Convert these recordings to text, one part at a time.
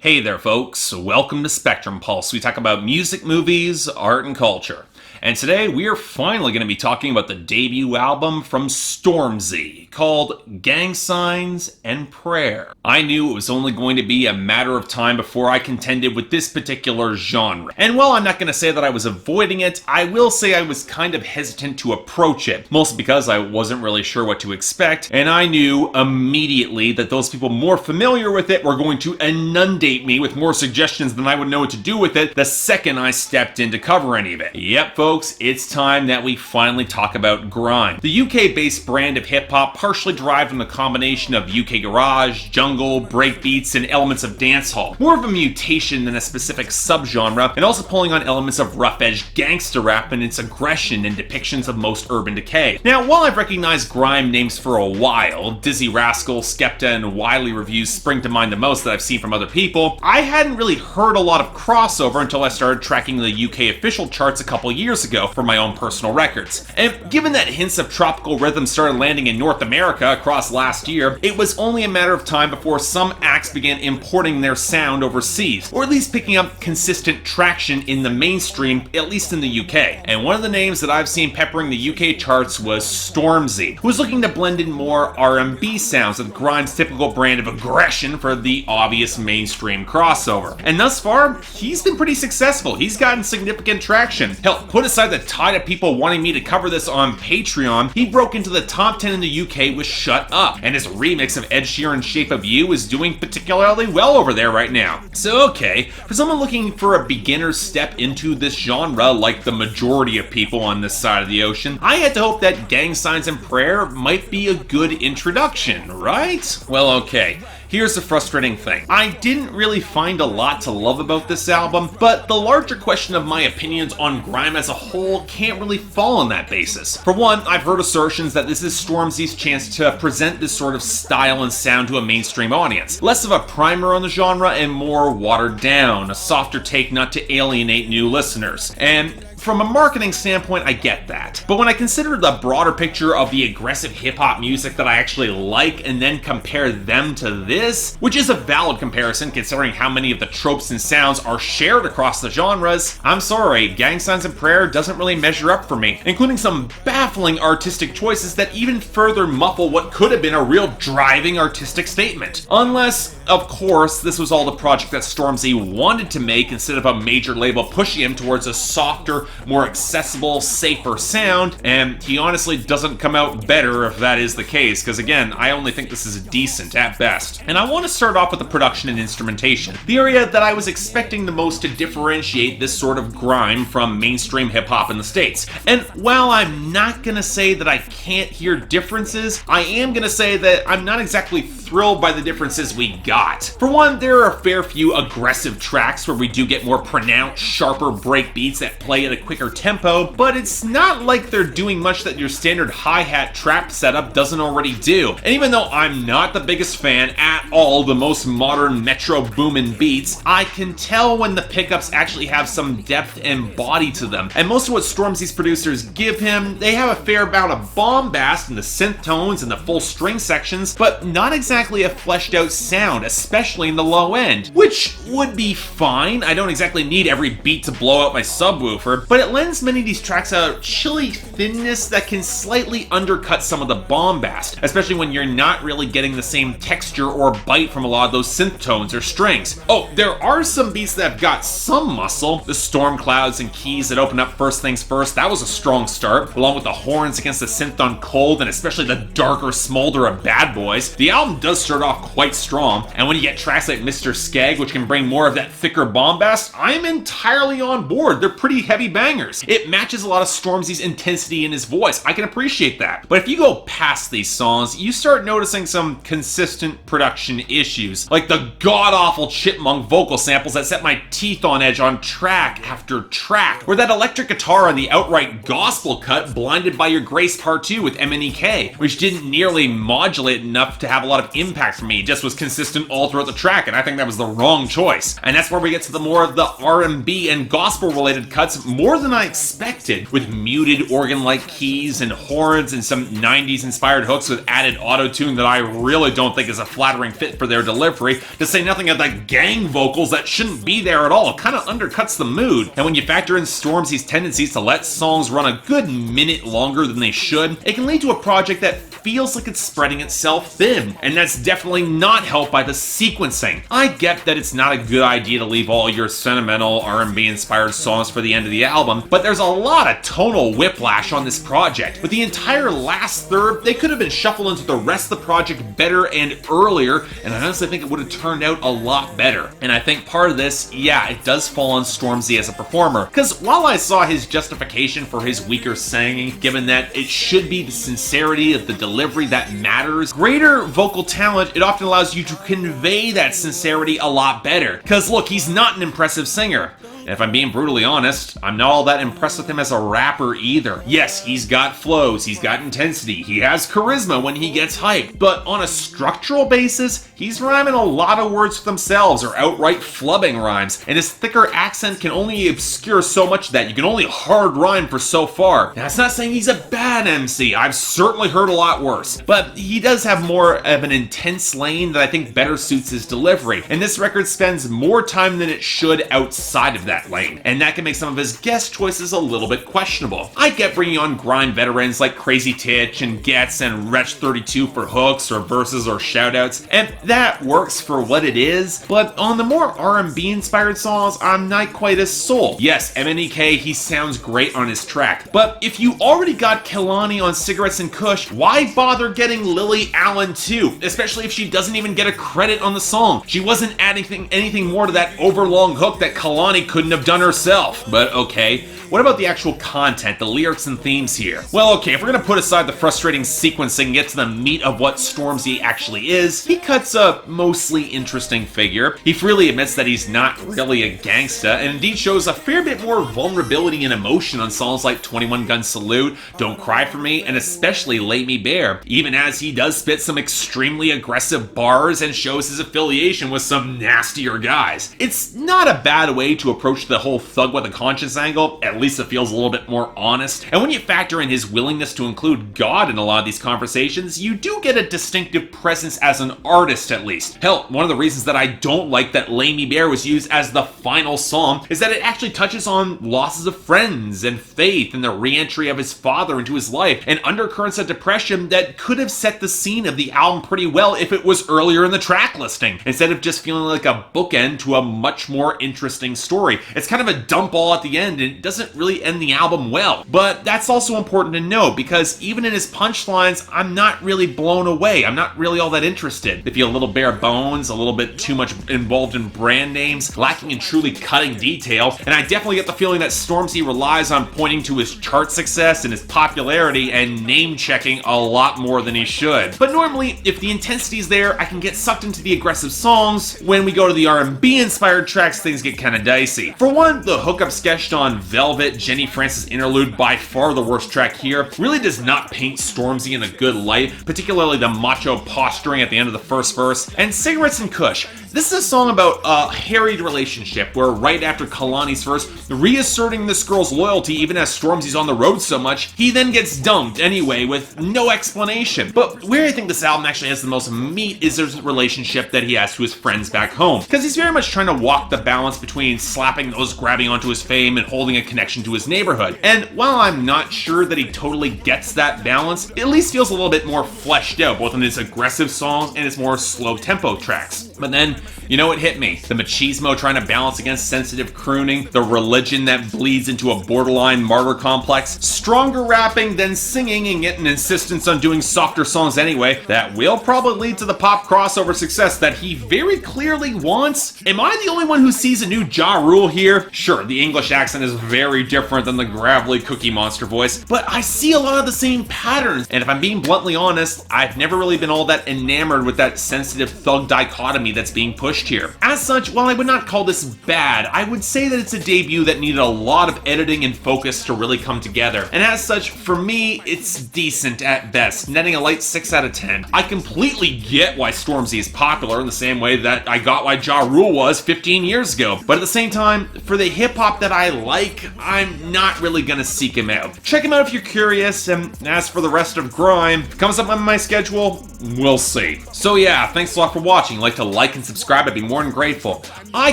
Hey there, folks. Welcome to Spectrum Pulse. We talk about music, movies, art, and culture. And today we are finally going to be talking about the debut album from Stormzy called Gang Signs and Prayer. I knew it was only going to be a matter of time before I contended with this particular genre. And while I'm not going to say that I was avoiding it, I will say I was kind of hesitant to approach it, mostly because I wasn't really sure what to expect, and I knew immediately that those people more familiar with it were going to inundate me with more suggestions than I would know what to do with it the second I stepped in to cover any of it. Yep, folks, it's time that we finally talk about grime. The UK-based brand of hip-hop partially derived from the combination of UK garage, jungle, breakbeats, and elements of dancehall. More of a mutation than a specific subgenre, and also pulling on elements of rough-edged gangster rap and its aggression and depictions of most urban decay. Now, while I've recognized grime names for a while, Dizzy Rascal, Skepta, and Wiley reviews spring to mind the most that I've seen from other people, I hadn't really heard a lot of crossover until I started tracking the UK official charts a couple years ago for my own personal records. And given that hints of tropical rhythm started landing in North America across last year, it was only a matter of time before some acts began importing their sound overseas, or at least picking up consistent traction in the mainstream, at least in the UK. And one of the names that I've seen peppering the UK charts was Stormzy, who was looking to blend in more R&B sounds with Grime's typical brand of aggression for the obvious mainstream crossover. And thus far, he's been pretty successful. He's gotten significant traction. Hell, put aside the tide of people wanting me to cover this on Patreon, he broke into the top 10 in the UK with Shut Up, and his remix of Ed Sheeran's Shape of You is doing particularly well over there right now. So okay, for someone looking for a beginner's step into this genre like the majority of people on this side of the ocean, I had to hope that Gang Signs and Prayer might be a good introduction, right? Well, okay. Here's the frustrating thing. I didn't really find a lot to love about this album, but the larger question of my opinions on grime as a whole can't really fall on that basis. For one, I've heard assertions that this is Stormzy's chance to present this sort of style and sound to a mainstream audience. Less of a primer on the genre and more watered down, a softer take not to alienate new listeners. And from a marketing standpoint, I get that. But when I consider the broader picture of the aggressive hip-hop music that I actually like and then compare them to this, which is a valid comparison considering how many of the tropes and sounds are shared across the genres, I'm sorry, Gang Signs and Prayer doesn't really measure up for me, including some baffling artistic choices that even further muffle what could have been a real driving artistic statement. Unless, of course, this was all the project that Stormzy wanted to make instead of a major label pushing him towards a softer, more accessible, safer sound, and he honestly doesn't come out better if that is the case, because again, I only think this is decent at best. And I want to start off with the production and instrumentation, the area that I was expecting the most to differentiate this sort of grime from mainstream hip-hop in the States. And while I'm not gonna say that I can't hear differences, I am gonna say that I'm not exactly thrilled by the differences we got. For one, there are a fair few aggressive tracks where we do get more pronounced, sharper break beats that play at a quicker tempo, but it's not like they're doing much that your standard hi-hat trap setup doesn't already do. And even though I'm not the biggest fan at all of the most modern metro boomin' beats, I can tell when the pickups actually have some depth and body to them. And most of what Stormzy's producers give him, they have a fair amount of bombast in the synth tones and the full string sections, but not exactly a fleshed out sound, especially in the low end, which would be fine. I don't exactly need every beat to blow out my subwoofer, but it lends many of these tracks a chilly thinness that can slightly undercut some of the bombast, especially when you're not really getting the same texture or bite from a lot of those synth tones or strings. Oh, there are some beats that have got some muscle. The storm clouds and keys that open up First Things First, that was a strong start, along with the horns against the synth on Cold and especially the darker smolder of Bad Boys. The album does start off quite strong, and when you get tracks like Mr. Skeng, which can bring more of that thicker bombast, I'm entirely on board. They're pretty heavy bangers. It matches a lot of Stormzy's intensity in his voice. I can appreciate that. But if you go past these songs, you start noticing some consistent production issues, like the god-awful chipmunk vocal samples that set my teeth on edge on track after track, or that electric guitar on the outright gospel cut, Blinded by Your Grace Part 2 with MNEK, which didn't nearly modulate enough to have a lot of impact for me. It just was consistent all throughout the track, and I think that was the wrong choice. And that's where we get to the more of the R&B and gospel-related cuts more more than I expected, with muted organ-like keys and horns and some 90s inspired hooks with added auto-tune that I really don't think is a flattering fit for their delivery, to say nothing of the gang vocals that shouldn't be there at all. It kind of undercuts the mood. And when you factor in Stormzy's tendencies to let songs run a good minute longer than they should, it can lead to a project that feels like it's spreading itself thin, and that's definitely not helped by the sequencing. I get that it's not a good idea to leave all your sentimental R&B inspired songs for the end of the album, but there's a lot of tonal whiplash on this project. With the entire last third, they could have been shuffled into the rest of the project better and earlier, and I honestly think it would have turned out a lot better. And I think part of this, yeah, it does fall on Stormzy as a performer, because while I saw his justification for his weaker singing, given that it should be the sincerity of the delivery that matters, greater vocal talent, it often allows you to convey that sincerity a lot better. Because look, he's not an impressive singer. And if I'm being brutally honest, I'm not all that impressed with him as a rapper either. Yes, he's got flows, he's got intensity, he has charisma when he gets hyped, but on a structural basis, he's rhyming a lot of words for themselves or outright flubbing rhymes, and his thicker accent can only obscure so much that you can only hard rhyme for so far. Now, that's not saying he's a bad MC, I've certainly heard a lot worse, but he does have more of an intense lane that I think better suits his delivery, and this record spends more time than it should outside of that lane, and that can make some of his guest choices a little bit questionable. I get bringing on Grime veterans like Crazy Titch and Ghetts and Wretch 32 for hooks or verses or shoutouts, and that works for what it is, but on the more R&B inspired songs, I'm not quite as sold. Yes, MNEK, he sounds great on his track, but if you already got Kehlani on Cigarettes and Kush, why bother getting Lily Allen too? Especially if she doesn't even get a credit on the song. She wasn't adding anything more to that overlong hook that Kehlani couldn't have done herself. But okay, what about the actual content, the lyrics and themes here? Well, okay, if we're gonna put aside the frustrating sequencing and get to the meat of what Stormzy actually is, he cuts a mostly interesting figure. He freely admits that he's not really a gangsta, and indeed shows a fair bit more vulnerability and emotion on songs like 21 Gun Salute, Don't Cry For Me, and especially Lay Me Bare, even as he does spit some extremely aggressive bars and shows his affiliation with some nastier guys. It's not a bad way to approach the whole thug with a conscience angle, at least it feels a little bit more honest. And when you factor in his willingness to include God in a lot of these conversations, you do get a distinctive presence as an artist at least. Hell, one of the reasons that I don't like that Lay Me Bare was used as the final song is that it actually touches on losses of friends and faith and the re-entry of his father into his life and undercurrents of depression that could have set the scene of the album pretty well if it was earlier in the track listing, instead of just feeling like a bookend to a much more interesting story. It's kind of a dump all at the end, and it doesn't really end the album well. But that's also important to know, because even in his punchlines, I'm not really blown away. I'm not really all that interested. They feel a little bare bones, a little bit too much involved in brand names, lacking in truly cutting detail, and I definitely get the feeling that Stormzy relies on pointing to his chart success and his popularity and name-checking a lot more than he should. But normally, if the intensity's there, I can get sucked into the aggressive songs. When we go to the R&B inspired tracks, things get kind of dicey. For one, the hookup sketched on Velvet, Jenny Francis Interlude, by far the worst track here, really does not paint Stormzy in a good light, particularly the macho posturing at the end of the first verse. And Cigarettes and Kush. This is a song about a harried relationship where right after Kehlani's verse, reasserting this girl's loyalty even as Stormzy's on the road so much, he then gets dumped anyway with no explanation. But where I think this album actually has the most meat is his relationship that he has to his friends back home, because he's very much trying to walk the balance between slapping those grabbing onto his fame and holding a connection to his neighborhood. And while I'm not sure that he totally gets that balance, it at least feels a little bit more fleshed out, both in his aggressive songs and his more slow tempo tracks. But then, you know, it hit me. The machismo trying to balance against sensitive crooning, the religion that bleeds into a borderline martyr complex, stronger rapping than singing and yet an insistence on doing softer songs anyway, that will probably lead to the pop crossover success that he very clearly wants. Am I the only one who sees a new Ja Rule here? Sure, the English accent is very different than the gravelly Cookie Monster voice, but I see a lot of the same patterns, and if I'm being bluntly honest, I've never really been all that enamored with that sensitive thug dichotomy that's being pushed here. As such, while I would not call this bad, I would say that it's a debut that needed a lot of editing and focus to really come together, and as such, for me, it's decent at best, netting a light 6 out of 10. I completely get why Stormzy is popular in the same way that I got why Ja Rule was 15 years ago, but at the same time, for the hip-hop that I like, I'm not really gonna seek him out. Check him out if you're curious, and as for the rest of Grime, if it comes up on my schedule, we'll see. So yeah, thanks a lot for watching. Like to like and subscribe, I'd be more than grateful. I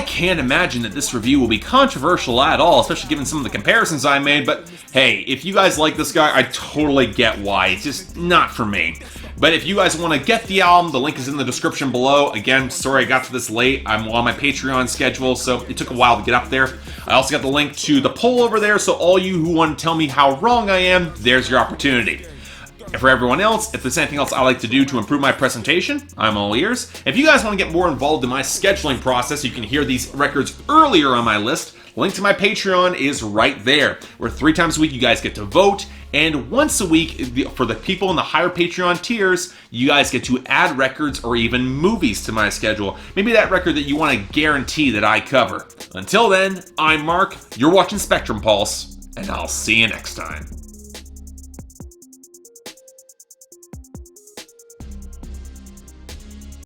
can't imagine that this review will be controversial at all, especially given some of the comparisons I made, but hey, if you guys like this guy, I totally get why. It's just not for me. But if you guys want to get the album, the link is in the description below. Again, sorry I got to this late. I'm on my Patreon schedule, so it took a while to get up there. I also got the link to the poll over there, so all you who want to tell me how wrong I am, there's your opportunity. And for everyone else, if there's anything else I like to do to improve my presentation, I'm all ears. If you guys want to get more involved in my scheduling process, you can hear these records earlier on my list. Link to my Patreon is right there, where 3 times a week you guys get to vote, and once a week, for the people in the higher Patreon tiers, you guys get to add records or even movies to my schedule. Maybe that record that you want to guarantee that I cover. Until then, I'm Mark, you're watching Spectrum Pulse, and I'll see you next time.